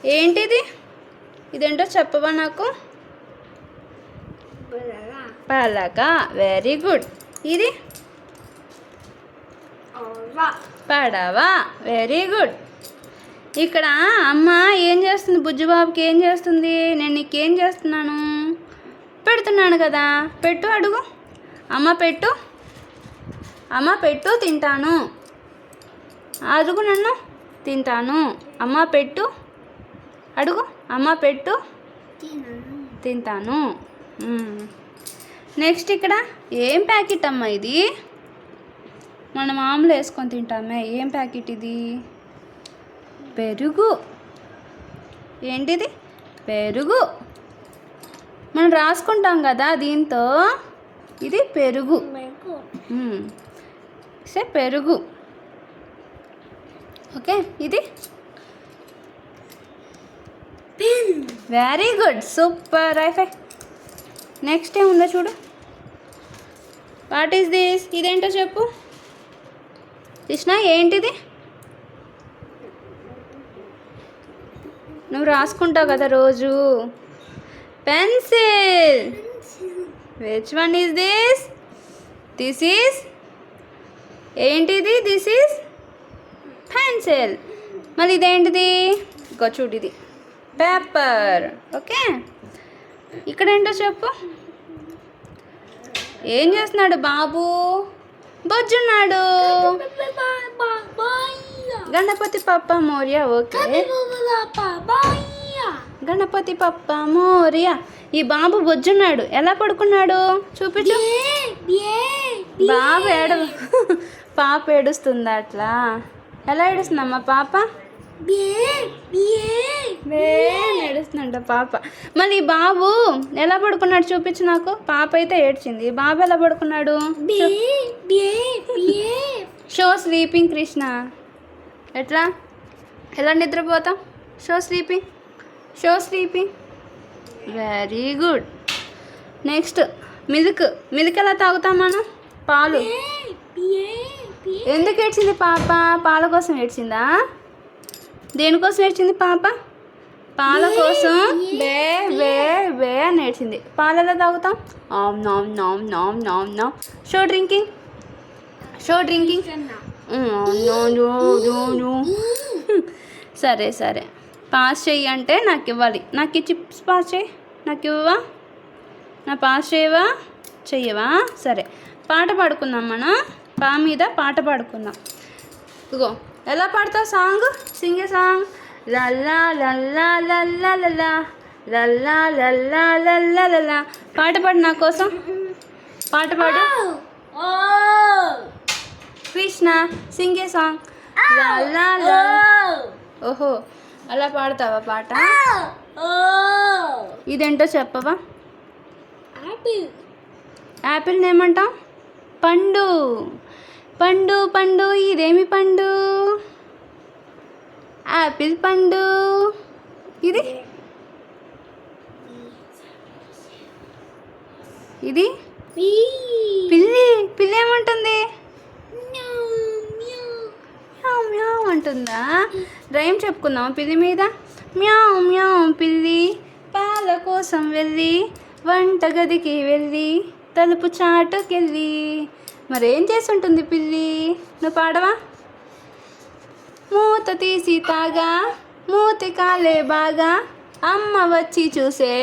ఏంటిది? ఇదేంటో చెప్పవా నాకు? పలక. Very good. ఇది పడవ. Very good. ఇక్కడ అమ్మ ఏం చేస్తుంది? బుజ్జిబాబుకి ఏం చేస్తుంది? నేను నీకేం చేస్తున్నాను? పెడుతున్నాను కదా. పెట్టు, అడుగు. అమ్మ పెట్టు. అమ్మ పెట్టు, తింటాను. అడుగు నన్ను. తింటాను. అమ్మ పెట్టు. అడుగు. అమ్మ పెట్టు, తింటాను. నెక్స్ట్ ఇక్కడ ఏం ప్యాకెట్ అమ్మ ఇది? మనం మామూలు వేసుకొని తింటామే. ఏం ప్యాకెట్ ఇది? పెరుగు. ఏంటిది? పెరుగు. మనం రాసుకుంటాం కదా దీంతో. ఇది పెరుగు. పెరుగు. ఓకే. ఇది వెరీ గుడ్. సూపర్. అయిపోయి. నెక్స్ట్ ఏముందో చూడు. What is this? ఇదేంటో చెప్పు కృష్ణ. ఏంటిది? నువ్వు రాసుకుంటావు కదా రోజు. Pencil. Which one is this? This is ఏంటిది? This is pencil. మళ్ళీ ఇదేంటిది? ఇంకో చూడు, ఇది పేపర్. ఓకే. ఇక్కడ ఏంటో చెప్పు. ఏం చేస్తున్నాడు బాబు? బొజ్జున్నాడు. గణపతి పప్ప మోరియా. ఓకే. గణపతి పప్ప మోరియా. ఈ బాబు బొజ్జున్నాడు. ఎలా పడుకున్నాడు చూపించు. బాబు పాప ఏడుస్తుందా అట్లా? ఎలా ఏడుస్తుందమ్మా పాప? ఏడుస్తుందంట పాప. మళ్ళీ బాబు ఎలా పడుకున్నాడు చూపించు నాకు. పాప అయితే ఏడ్చింది. బాబు ఎలా పడుకున్నాడు? Show sleeping Krishna. ఎట్లా? ఎలా నిద్రపోతాం? Show sleeping. Show sleeping. Very good. Next milk. Milk ఎలా తాగుతాం మనం? పాలు. ఎందుకు ఏడ్చింది పాప? పాల కోసం ఏడ్చిందా? దేనికోసం ఏడ్చింది పాప? పాల కోసం. బే బే బే అని ఏడ్చింది. పాలు ఎలా తాగుతాం? ఆమ్ నామ్ నామ్ నామ్ నామ్ నామ్. Show drinking. Show drinking. సరే సరే. పాస్ చెయ్యి అంటే నాకు ఇవ్వాలి. నాకు ఇచ్చి పాస్ చేయి. నాకు ఇవ్వవా? నా పాస్ చేయవా? చెయ్యవా? సరే. పాట పాడుకుందాం మనం. పా మీద పాట పాడుకుందాం. ఇగో ఎలా పాడతావు సాంగ్? సింగే సాంగ్. లల్లా లల్లా లల్లా లల్లా లల్లా లల్లా లల్లా లల్లా. పాట పాడు నా కోసం. పాట పాడు. కృష్ణ సింగే సాంగ్. లల్లా లల్లా. ఓహో, అలా పాడతావా పాట? ఇదేంటో చెప్పవా? యాపిల్ని ఏమంటాం? పండు. పండు పండు. ఇదేమి పండు? యాపిల్ పండు. ఇది ఇది పిల్లి. పిల్లి ఏమంటుంది? మ్యావ్ మ్యావ్ అంటుందా? రైమ్ చెప్పుకుందాం పిల్లి మీద. మ్యావ్ మ్యావ్ పిల్లి పాల కోసం వెళ్ళి వంటగదికి వెళ్ళి తలుపు చాటుకెళ్ళి. మరేం చేసి ఉంటుంది పిల్లి? నువ్వు పాడవా? మూత తీసి తాగా మూతి కాలే బాగా అమ్మ వచ్చి చూసే.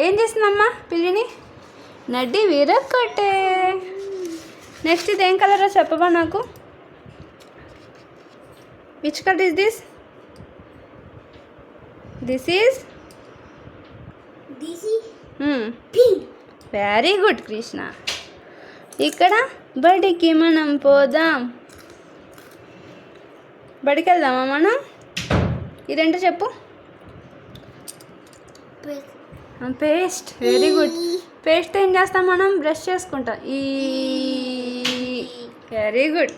ఏం చేసిందమ్మా పిల్లిని? నడ్డి విరక్కొట్టే. నెక్స్ట్ ఇది ఏం కలరో చెప్పవా నాకు? Which colour is this? This is very good Krishna. ఇక్కడ బడికి మనం పోదాం. బడికి వెళ్దామా మనం? ఇదేంటో చెప్పు. పేస్ట్. Very good. పేస్ట్ ఏం చేస్తాం మనం? బ్రష్ చేసుకుంటాం. Very good.